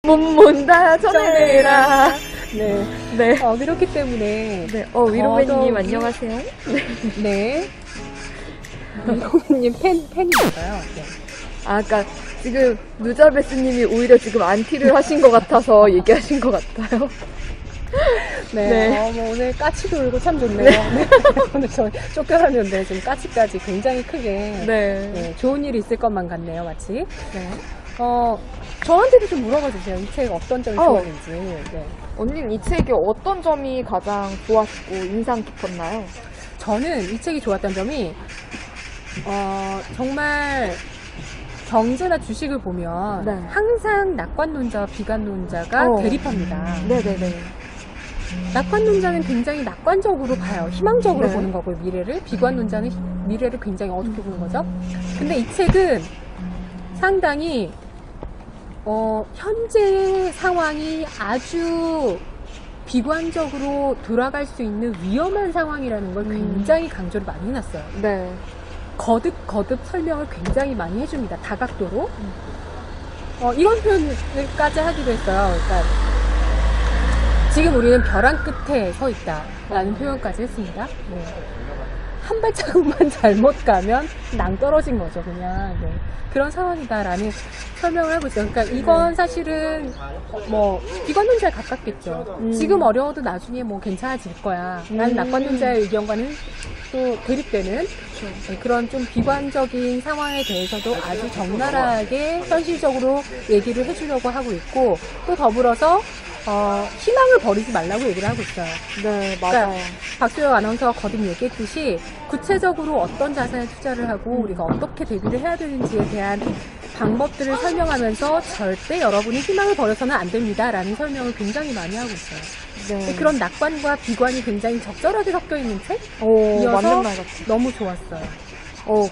문문다 전해라. 네. 네. 그렇기 때문에. 네. 위로맨님 안녕하세요. 네. 위로맨님 팬인가요? 네. 아까 지금 누자베스님이 오히려 지금 안티를 하신 것 같아서 얘기하신 것 같아요. 네. 네. 오늘 까치 돌고 참 좋네요. 네. 오늘 저 쫓겨났는데 지금 까치까지 굉장히 크게. 네. 네, 좋은 일이 있을 것만 같네요, 마치. 네. 저한테도 좀 물어봐 주세요. 이 책 어떤 점이 좋았는지. 네. 언니는 이 책의 어떤 점이 가장 좋았고 인상 깊었나요? 저는 이 책이 좋았던 점이, 정말 경제나 주식을 보면 네. 항상 낙관론자와 비관론자가 대립합니다. 네네네. 낙관론자는 굉장히 낙관적으로 봐요. 희망적으로 네. 보는 거고, 미래를. 비관론자는 미래를 굉장히 어둡게 보는 거죠. 근데 이 책은 상당히 현재 상황이 아주 비관적으로 돌아갈 수 있는 위험한 상황이라는 걸 굉장히 강조를 많이 해놨어요. 네. 거듭 설명을 굉장히 많이 해줍니다. 다각도로. 이런 표현을까지 하기도 했어요. 그러니까 지금 우리는 벼랑 끝에 서 있다라는 표현까지 했습니다. 네. 한 발자국만 잘못 가면 낭떠러진 거죠, 그냥. 네. 그런 상황이다라는 설명을 하고 있어요. 그러니까 이건 사실은 비관론자에 가깝겠죠. 지금 어려워도 나중에 괜찮아질 거야 라는 낙관론자의 의견과는 또 대립되는 그런 좀 비관적인 상황에 대해서도 아주 적나라하게 현실적으로 얘기를 해주려고 하고 있고, 또 더불어서 희망을 버리지 말라고 얘기를 하고 있어요. 네, 맞아요. 그러니까 박수영 아나운서가 거듭 얘기했듯이 구체적으로 어떤 자산에 투자를 하고 우리가 어떻게 대비를 해야 되는지에 대한 방법들을 설명하면서 절대 여러분이 희망을 버려서는 안 됩니다 라는 설명을 굉장히 많이 하고 있어요. 네. 그런 낙관과 비관이 굉장히 적절하게 섞여 있는 책? 맞는 말 같아요. 너무 좋았어요.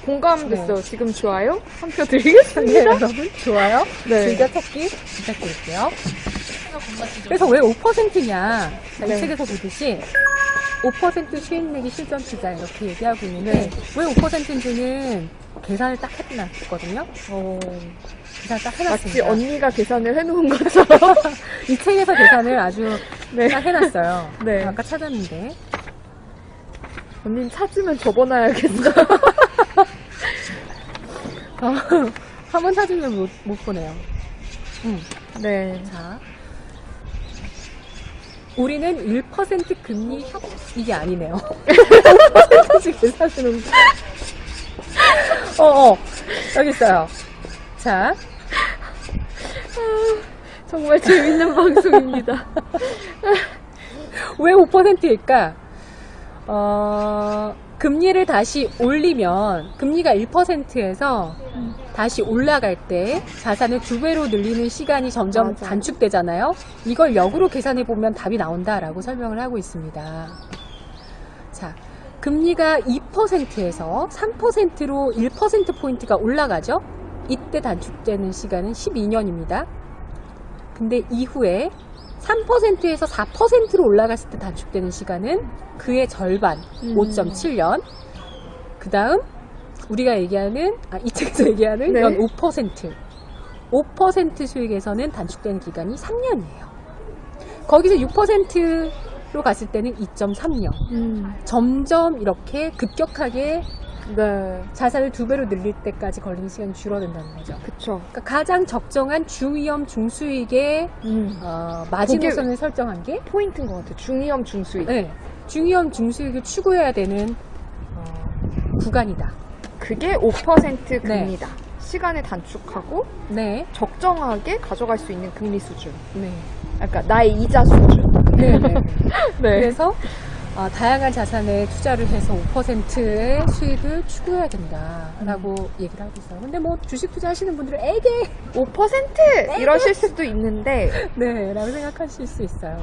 공감됐어요. 네. 지금 좋아요? 한 표 드리겠습니다. 네, 여러분 좋아요. 네. 즐겨찾기 부탁드릴게요. 그래서 왜 5%냐? 이 네. 책에서 보듯이 5% 수익 내기 실전 투자 이렇게 얘기하고 있는데, 네. 왜 5%인지는 계산을 딱 해놨거든요. 계산 딱 마치 해놨습니다. 언니가 계산을 해놓은 것처럼. 이 책에서 계산을 아주 네. 딱 해놨어요. 네. 아까 찾았는데. 언니는 찾으면 접어놔야겠어. 한 번 찾으면 못 보네요. 네. 자, 우리는 1% 금리 이게 아니네요. 5%씩 계산하는 여기 있어요. 자, 정말 재밌는 방송입니다. 왜 5%일까? 금리를 다시 올리면, 금리가 1%에서 다시 올라갈 때 자산을 2배로 늘리는 시간이 점점 맞아. 단축되잖아요. 이걸 역으로 계산해보면 답이 나온다라고 설명을 하고 있습니다. 자, 금리가 2%에서 3%로 1%포인트가 올라가죠. 이때 단축되는 시간은 12년입니다. 근데 이후에 3%에서 4%로 올라갔을 때 단축되는 시간은 그의 절반, 5.7년. 그 다음 우리가 얘기하는, 이 책에서 얘기하는 네. 연 5%. 5% 수익에서는 단축되는 기간이 3년이에요. 거기서 6%로 갔을 때는 2.3년. 점점 이렇게 급격하게 네. 자산을 2배로 늘릴 때까지 걸리는 시간이 줄어든다는 거죠. 그쵸. 그러니까 가장 적정한 중위험 중수익의 마지노선을 설정한 게 포인트인 것 같아요. 중위험 중수익. 네, 중위험 중수익을 추구해야 되는 구간이다. 그게 5% 네. 금리다. 시간을 단축하고 네, 적정하게 가져갈 수 있는 금리 수준. 네, 그러니까 나의 이자 수준. 네, 네. 네. 그래서 다양한 자산에 투자를 해서 5%의 수익을 추구해야 된다라고 얘기를 하고 있어요. 근데 주식 투자하시는 분들은 에게 5% 이러실 수도 있는데 네, 라고 생각하실 수 있어요.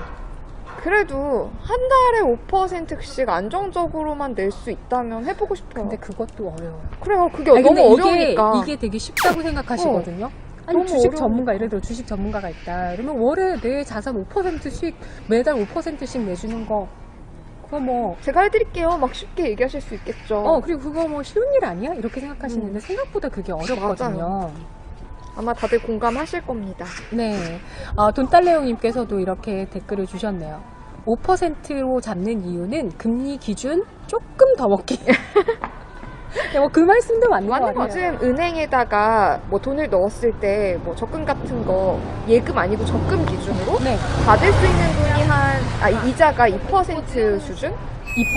그래도 한 달에 5%씩 안정적으로만 낼 수 있다면 해보고 싶어요. 근데 그것도 어려워요. 그래요. 그게 아니, 너무 근데 어려우니까. 이게 되게 쉽다고 생각하시거든요. 아니, 너무 주식 어려우니까. 전문가, 예를 들어 주식 전문가가 있다. 그러면 월에 내 자산 5% 수익, 매달 5%씩 내주는 거, 그거 제가 해드릴게요. 막 쉽게 얘기하실 수 있겠죠. 그리고 그거 쉬운 일 아니야? 이렇게 생각하시는데 생각보다 그게 어렵거든요. 아마 다들 공감하실 겁니다. 네. 돈딸레옹님께서도 이렇게 댓글을 주셨네요. 5%로 잡는 이유는 금리 기준 조금 더 먹기. 네, 그 말씀도 맞는 것 같아요. 요즘 은행에다가 뭐 돈을 넣었을 때 뭐 적금 같은 거 예금 아니고 적금 기준으로 네. 받을 수 있는 돈이 이자가 2% 수준? 2%?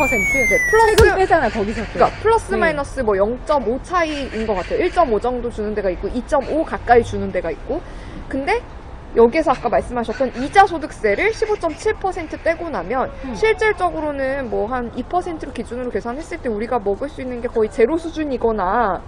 네, 세금 플러스 빼잖아, 거기서. 또. 그러니까 플러스 네. 마이너스 뭐 0.5 차이인 것 같아요. 1.5 정도 주는 데가 있고 2.5 가까이 주는 데가 있고. 근데 여기서 아까 말씀하셨던 이자 소득세를 15.7% 떼고 나면 실질적으로는 뭐 한 2%로 기준으로 계산했을 때 우리가 먹을 수 있는 게 거의 제로 수준이거나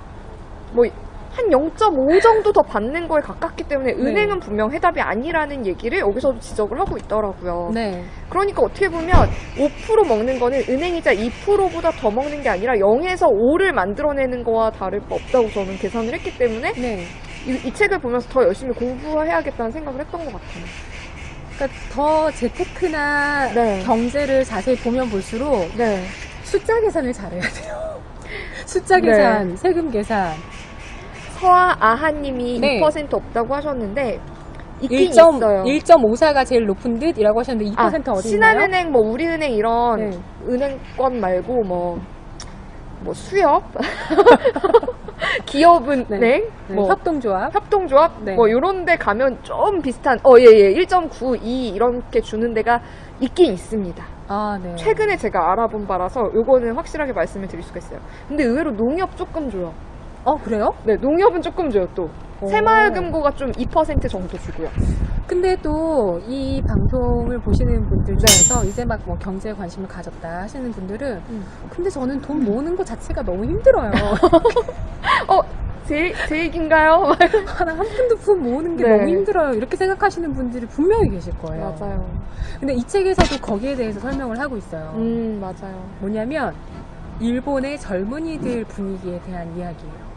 뭐 한 0.5 정도 더 받는 거에 가깝기 때문에 은행은 분명 해답이 아니라는 얘기를 여기서도 지적을 하고 있더라고요. 네. 그러니까 어떻게 보면 5% 먹는 거는 은행이자 2%보다 더 먹는 게 아니라 0에서 5를 만들어내는 거와 다를 바 없다고 저는 계산을 했기 때문에 네. 이 책을 보면서 더 열심히 공부해야겠다는 생각을 했던 것 같아요. 그러니까 더 재테크나 네. 경제를 자세히 보면 볼수록 네. 숫자 계산을 잘해야 돼요. 숫자 계산, 세금 계산. 서아아하님이 네. 2% 없다고 하셨는데 있긴 있어요. 1.54가 제일 높은 듯이라고 하셨는데 2% 어디 있나요? 신한은행, 뭐 우리은행 이런 네. 은행권 말고 뭐 수협, 기업은행, 네, 뭐 협동조합. 협동조합, 네. 뭐 이런 데 가면 좀 비슷한 1.92 이렇게 주는 데가 있긴 있습니다. 아, 네. 최근에 제가 알아본 바라서 요거는 확실하게 말씀을 드릴 수가 있어요. 근데 의외로 농협 조금 줘요. 그래요? 네, 농협은 조금 줘요, 또. 오. 새마을금고가 좀 2% 정도 주고요. 근데 또 이 방송을 보시는 분들 중에서 이제 막 뭐 경제에 관심을 가졌다 하시는 분들은 근데 저는 돈 모으는 것 자체가 너무 힘들어요. 제 얘기인가요? 하나 한 푼 두 푼 모으는 게 네. 너무 힘들어요. 이렇게 생각하시는 분들이 분명히 계실 거예요. 맞아요. 근데 이 책에서도 거기에 대해서 설명을 하고 있어요. 맞아요. 뭐냐면 일본의 젊은이들 분위기에 대한 이야기예요.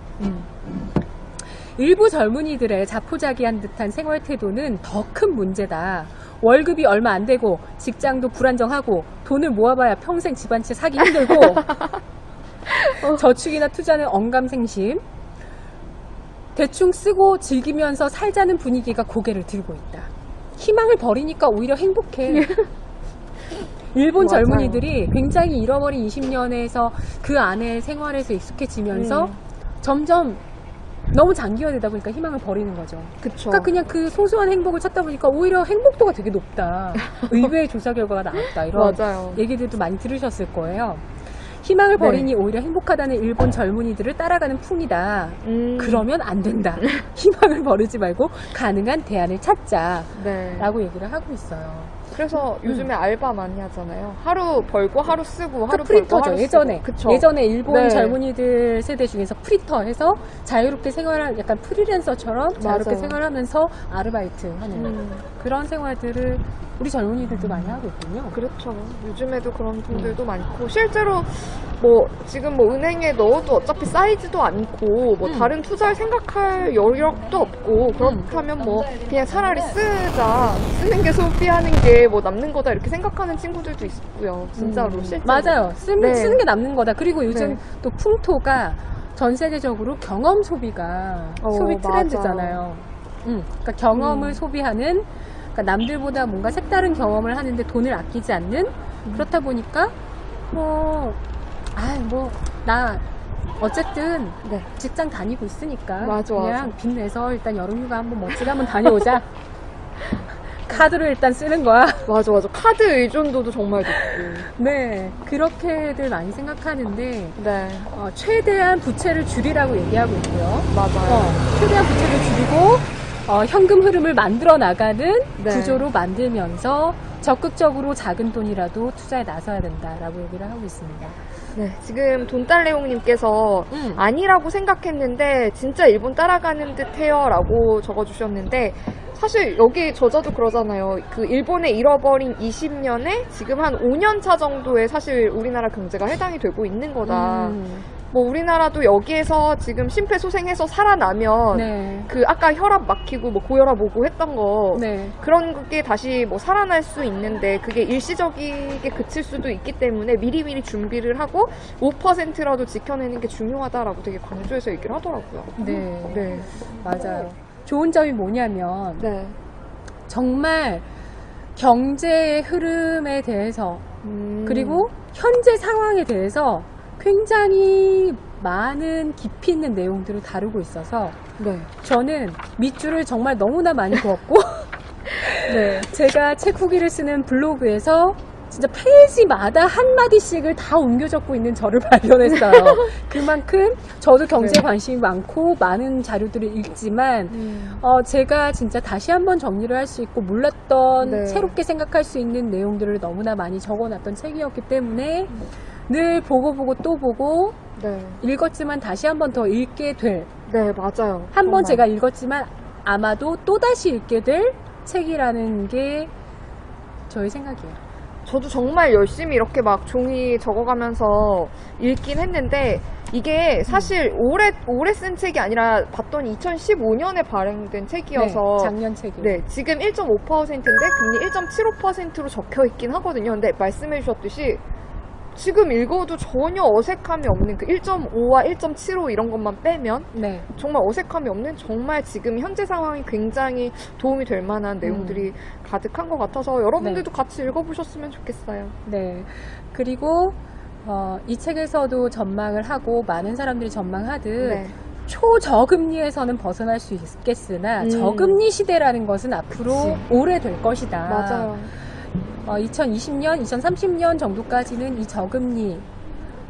일부 젊은이들의 자포자기한 듯한 생활 태도는 더 큰 문제다. 월급이 얼마 안 되고 직장도 불안정하고 돈을 모아봐야 평생 집안채 사기 힘들고 저축이나 투자는 언감생심, 대충 쓰고 즐기면서 살자는 분위기가 고개를 들고 있다. 희망을 버리니까 오히려 행복해. 일본 맞아요. 젊은이들이 굉장히 잃어버린 20년에서 그 안에 생활에서 익숙해지면서 점점 너무 장기화되다 보니까 희망을 버리는 거죠. 그쵸. 그러니까 그냥 그 소소한 행복을 찾다 보니까 오히려 행복도가 되게 높다. 의외의 조사 결과가 나왔다. 이런 맞아요. 얘기들도 많이 들으셨을 거예요. 희망을 네. 버리니 오히려 행복하다는 일본 젊은이들을 따라가는 풍이다. 그러면 안 된다. 희망을 버리지 말고 가능한 대안을 찾자. 네. 라고 얘기를 하고 있어요. 그래서 요즘에 알바 많이 하잖아요. 하루 벌고 하루 쓰고 하루 벌고 프리터죠. 하루 예전에. 쓰고. 그쵸. 예전에 일본 네. 젊은이들 세대 중에서 프리터 해서 자유롭게 생활한 약간 프리랜서처럼 자유롭게 맞아요. 생활하면서 아르바이트 하는 그런 생활들을 우리 젊은이들도 많이 하고 있군요. 그렇죠. 요즘에도 그런 분들도 많고 실제로 뭐 지금 뭐 은행에 넣어도 어차피 쌓이지도 않고 뭐 다른 투자를 생각할 여력도 없고 그렇다면 뭐 그냥 차라리 쓰는 게 소비하는 게 뭐 남는 거다 이렇게 생각하는 친구들도 있고요. 진짜로 실제로. 맞아요. 네. 쓰는 게 남는 거다. 그리고 요즘 네. 또 풍토가 전 세계적으로 경험 소비가 소비 맞아. 트렌드잖아요. 그러니까 경험을 소비하는, 그러니까 남들보다 뭔가 색다른 경험을 하는데 돈을 아끼지 않는, 그렇다 보니까 나 어쨌든 네. 직장 다니고 있으니까 맞아, 그냥 빚 내서 일단 여름휴가 한번 멋지게 한번 다녀오자. 카드를 일단 쓰는 거야. 맞아. 카드 의존도도 정말 높고. 네, 그렇게들 많이 생각하는데 네. 최대한 부채를 줄이라고 얘기하고 있고요. 맞아요. 최대한 부채를 줄이고 현금 흐름을 만들어 나가는 네. 구조로 만들면서 적극적으로 작은 돈이라도 투자에 나서야 된다라고 얘기를 하고 있습니다. 네, 지금 돈딸레옹님께서 아니라고 생각했는데 진짜 일본 따라가는 듯해요 라고 적어주셨는데 사실 여기 저자도 그러잖아요. 그 일본에 잃어버린 20년에 지금 한 5년 차 정도에 사실 우리나라 경제가 해당이 되고 있는 거다. 뭐 우리나라도 여기에서 지금 심폐소생해서 살아나면 네. 그 아까 혈압 막히고 뭐 고혈압 오고 했던 거 네. 그런 게 다시 뭐 살아날 수 있는데 그게 일시적이게 그칠 수도 있기 때문에 미리미리 준비를 하고 5%라도 지켜내는 게 중요하다라고 되게 강조해서 얘기를 하더라고요. 네. 네. 맞아요. 좋은 점이 뭐냐면 네. 정말 경제의 흐름에 대해서 그리고 현재 상황에 대해서 굉장히 많은 깊이 있는 내용들을 다루고 있어서 네. 저는 밑줄을 정말 너무나 많이 그었고 네. 제가 책 후기를 쓰는 블로그에서 진짜 페이지마다 한마디씩을 다 옮겨 적고 있는 저를 발견했어요. 그만큼 저도 경제에 네. 관심이 많고 많은 자료들을 읽지만 제가 진짜 다시 한번 정리를 할 수 있고 몰랐던 네. 새롭게 생각할 수 있는 내용들을 너무나 많이 적어놨던 책이었기 때문에 늘 보고 또 보고 네. 읽었지만 다시 한번 더 읽게 될 네, 맞아요. 한 번 정말. 제가 읽었지만 아마도 또다시 읽게 될 책이라는 게 저의 생각이에요. 저도 정말 열심히 이렇게 막 종이 적어가면서 읽긴 했는데 이게 사실 올해 쓴 책이 아니라 봤더니 2015년에 발행된 책이어서 네, 작년 책이에요. 네, 지금 1.5%인데 금리 1.75%로 적혀 있긴 하거든요. 근데 말씀해 주셨듯이 지금 읽어도 전혀 어색함이 없는 그 1.5와 1.75 이런 것만 빼면 네. 정말 어색함이 없는 정말 지금 현재 상황이 굉장히 도움이 될 만한 내용들이 가득한 것 같아서 여러분들도 같이 읽어보셨으면 좋겠어요. 네. 그리고 이 책에서도 전망을 하고 많은 사람들이 전망하듯 네. 초저금리에서는 벗어날 수 있겠으나 저금리 시대라는 것은 앞으로 그치. 오래될 것이다. 맞아요. 2020년, 2030년 정도까지는 이 저금리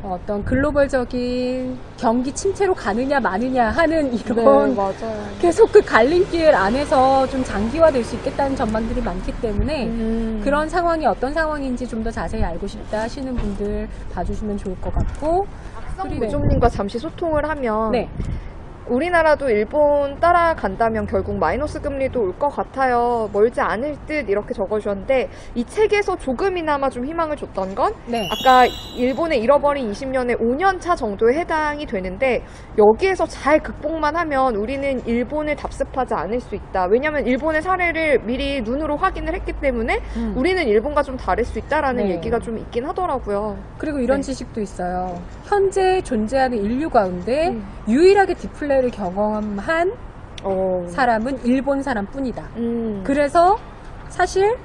어떤 글로벌적인 경기 침체로 가느냐 마느냐 하는 이런 네, 맞아요. 계속 그 갈림길 안에서 좀 장기화될 수 있겠다는 전망들이 많기 때문에 그런 상황이 어떤 상황인지 좀 더 자세히 알고 싶다 하시는 분들 봐주시면 좋을 것 같고 그리고 부총님과 잠시 소통을 하면 네. 우리나라도 일본 따라간다면 결국 마이너스 금리도 올 것 같아요. 멀지 않을 듯 이렇게 적어주셨는데 이 책에서 조금이나마 좀 희망을 줬던 건 네. 아까 일본의 잃어버린 20년의 5년 차 정도에 해당이 되는데 여기에서 잘 극복만 하면 우리는 일본을 답습하지 않을 수 있다. 왜냐하면 일본의 사례를 미리 눈으로 확인을 했기 때문에 우리는 일본과 좀 다를 수 있다라는 네. 얘기가 좀 있긴 하더라고요. 그리고 이런 네. 지식도 있어요. 현재 존재하는 인류 가운데 유일하게 디플레를 경험한 사람은 일본 사람뿐이다. 그래서 사실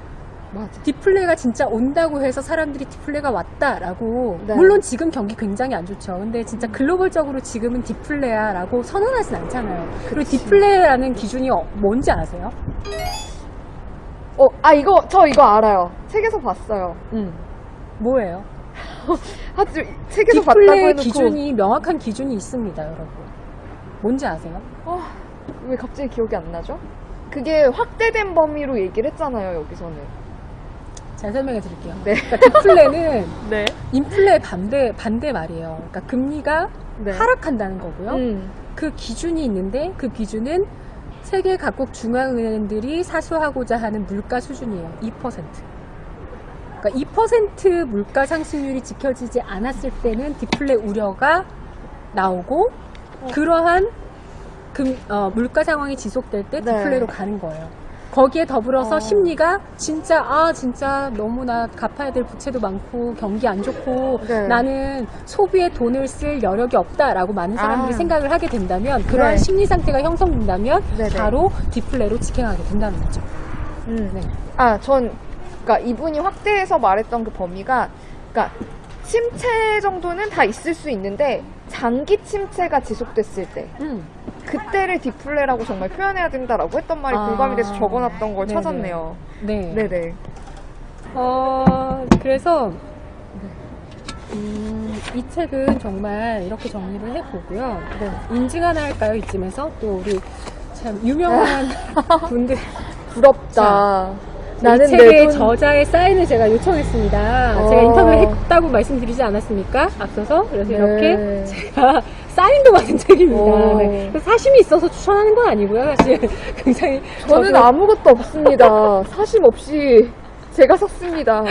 맞아. 디플레가 진짜 온다고 해서 사람들이 디플레가 왔다라고 네. 물론 지금 경기 굉장히 안 좋죠. 근데 진짜 글로벌적으로 지금은 디플레야라고 선언하진 않잖아요. 그리고 디플레라는 기준이 뭔지 아세요? 저 이거 알아요. 책에서 봤어요. 뭐예요? 책에서 봤다고 디플레 해놓고 기준이 명확한 기준이 있습니다, 여러분. 뭔지 아세요? 왜 갑자기 기억이 안 나죠? 그게 확대된 범위로 얘기를 했잖아요, 여기서는. 잘 설명해 드릴게요. 네. 그러니까 디플레는 네. 인플레 반대 말이에요. 그러니까 금리가 네. 하락한다는 거고요. 그 기준이 있는데 그 기준은 세계 각국 중앙은행들이 사수하고자 하는 물가 수준이에요. 2%. 그러니까 2% 물가 상승률이 지켜지지 않았을 때는 디플레 우려가 나오고 그러한 물가 상황이 지속될 때 네. 디플레로 가는 거예요. 거기에 더불어서 어. 심리가 진짜 너무나 갚아야 될 부채도 많고 경기 안 좋고 네. 나는 소비에 돈을 쓸 여력이 없다라고 많은 사람들이 생각을 하게 된다면 그러한 네. 심리 상태가 형성된다면 네네. 바로 디플레로 직행하게 된다는 거죠. 네. 그러니까 이분이 확대해서 말했던 그 범위가, 그러니까 침체 정도는 다 있을 수 있는데 장기 침체가 지속됐을 때 그때를 디플레라고 정말 표현해야 된다라고 했던 말이 공감이 돼서 적어놨던 걸 네네. 찾았네요. 네. 네네. 그래서 이 책은 정말 이렇게 정리를 해보고요. 네. 인증 하나 할까요? 이쯤에서 또 우리 참 유명한 분들 부럽다. 이 책의 저자의 사인을 제가 요청했습니다. 제가 인터뷰를 했다고 말씀드리지 않았습니까? 앞서서 그래서 네. 이렇게 제가 사인도 받은 책입니다. 네. 사심이 있어서 추천하는 건 아니고요. 사실 굉장히 저는 아무것도 없습니다. 사심 없이 제가 샀습니다.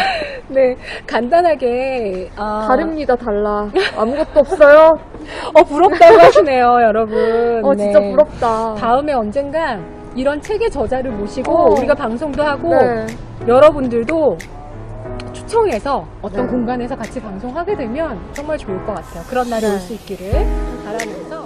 네 간단하게 다릅니다. 달라. 아무것도 없어요. 부럽다고 하시네요, 여러분. 진짜 네. 부럽다. 다음에 언젠간 이런 책의 저자를 모시고 우리가 방송도 하고 네. 여러분들도 초청해서 어떤 네. 공간에서 같이 방송하게 되면 정말 좋을 것 같아요. 그런 날이 올 수 있기를 바라면서